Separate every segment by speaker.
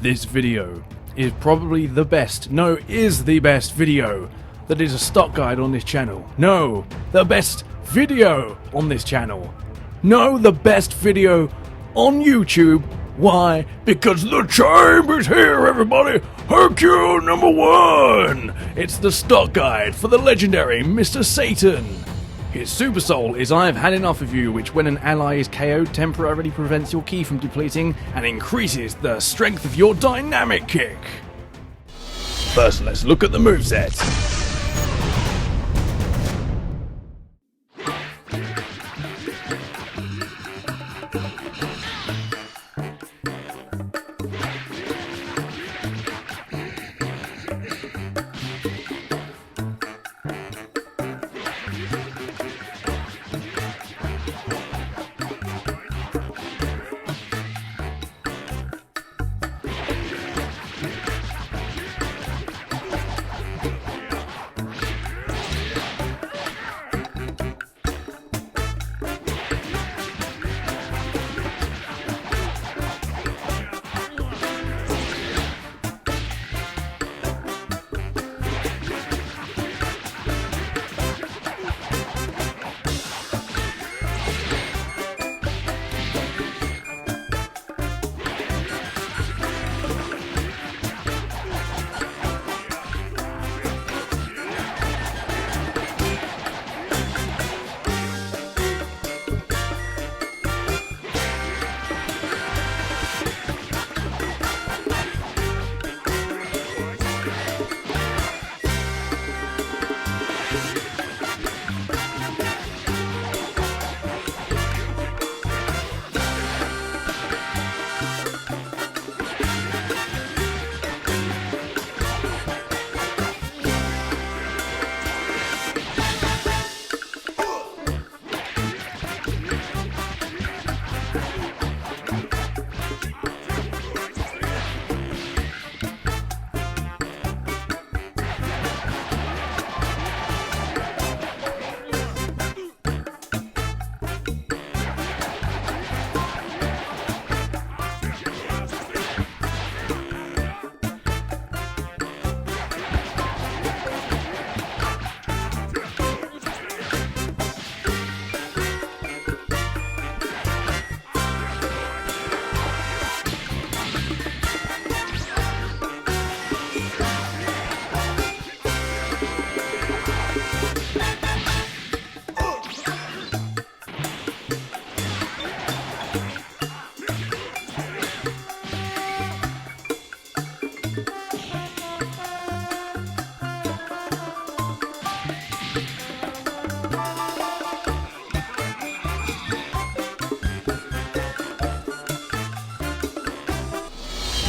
Speaker 1: This video is probably the best, no, is the best video that is a stock guide on this channel. No, the best video on this channel. No, the best video on YouTube. Why? Because the champ is here, everybody! Hercule #1! It's the stock guide for the legendary Mr. Satan. His super soul is I've had enough of you, which when an ally is KO'd temporarily prevents your ki from depleting and increases the strength of your dynamic kick. First, let's look at the moveset.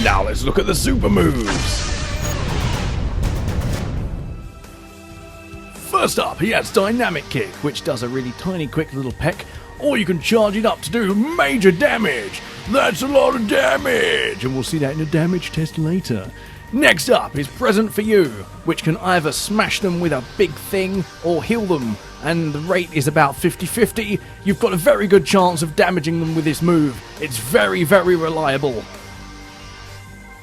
Speaker 1: Now let's look at the super moves. First up, he has Dynamic Kick, which does a really tiny quick little peck, or you can charge it up to do major damage. That's a lot of damage, and we'll see that in a damage test later. Next up is Present for You, which can either smash them with a big thing or heal them, and the rate is about 50-50. You've got a very good chance of damaging them with this move. It's very, very reliable.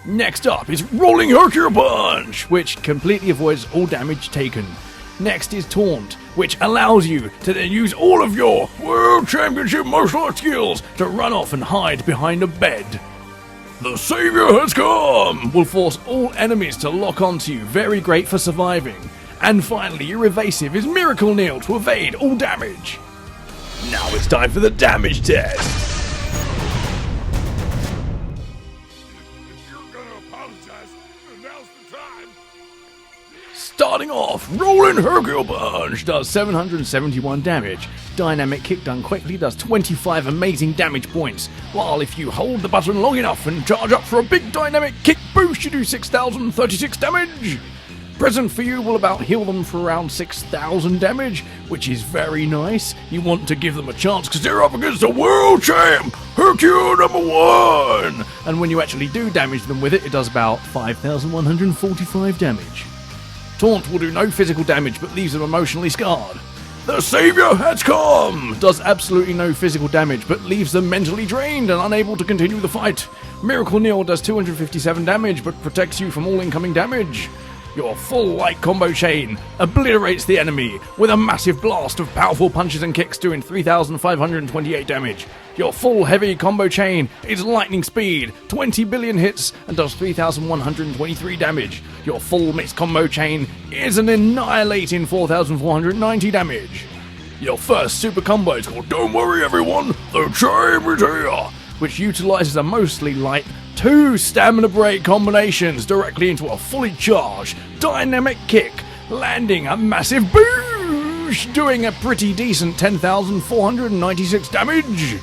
Speaker 1: Next up is Rolling Hercule Punch, which completely avoids all damage taken. Next is Taunt, which allows you to then use all of your World Championship martial arts skills to run off and hide behind a bed. The Savior Has Come will force all enemies to lock onto you, very great for surviving. And finally, your evasive is Miracle Nail to evade all damage. Now it's time for the damage test. Starting off, Rolling Hercule Punch does 771 damage. Dynamic Kick done quickly does 25 amazing damage points, while if you hold the button long enough and charge up for a big Dynamic Kick boost, you do 6,036 damage. Present for You will about heal them for around 6,000 damage, which is very nice. You want to give them a chance because they're up against the world champ, Hercule #1! And when you actually do damage them with it, it does about 5,145 damage. Taunt will do no physical damage but leaves them emotionally scarred. The Savior Has Come does absolutely no physical damage but leaves them mentally drained and unable to continue the fight. Miracle Kneel does 257 damage, but protects you from all incoming damage. Your full light combo chain obliterates the enemy with a massive blast of powerful punches and kicks doing 3,528 damage. Your full heavy combo chain is lightning speed, 20 billion hits, and does 3,123 damage. Your full mixed combo chain is an annihilating 4,490 damage. Your first super combo is called Don't Worry Everyone, the Chain is here, which utilizes a mostly light 2 stamina break combinations directly into a fully charged dynamic kick, landing a massive boosh, doing a pretty decent 10,496 damage.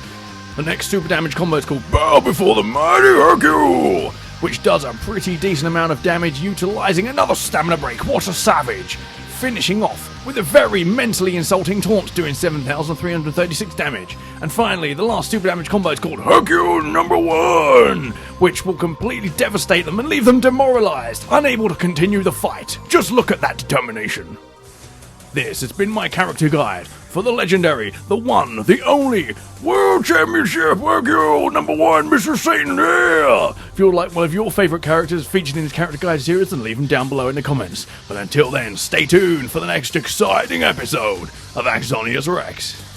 Speaker 1: The next super damage combo is called Bow Before the Mighty Hercule, which does a pretty decent amount of damage utilizing another stamina break. What a savage! Finishing off with a very mentally insulting taunt doing 7,336 damage. And finally, the last super damage combo is called Hercule number 1, which will completely devastate them and leave them demoralized, unable to continue the fight. Just look at that determination. This has been my character guide for the legendary, the one, the only World Championship Hercule number 1, Mr. Satan here! If you would like one of your favourite characters featured in this character guide series, then leave them down below in the comments. But until then, stay tuned for the next exciting episode of AxoniusRex.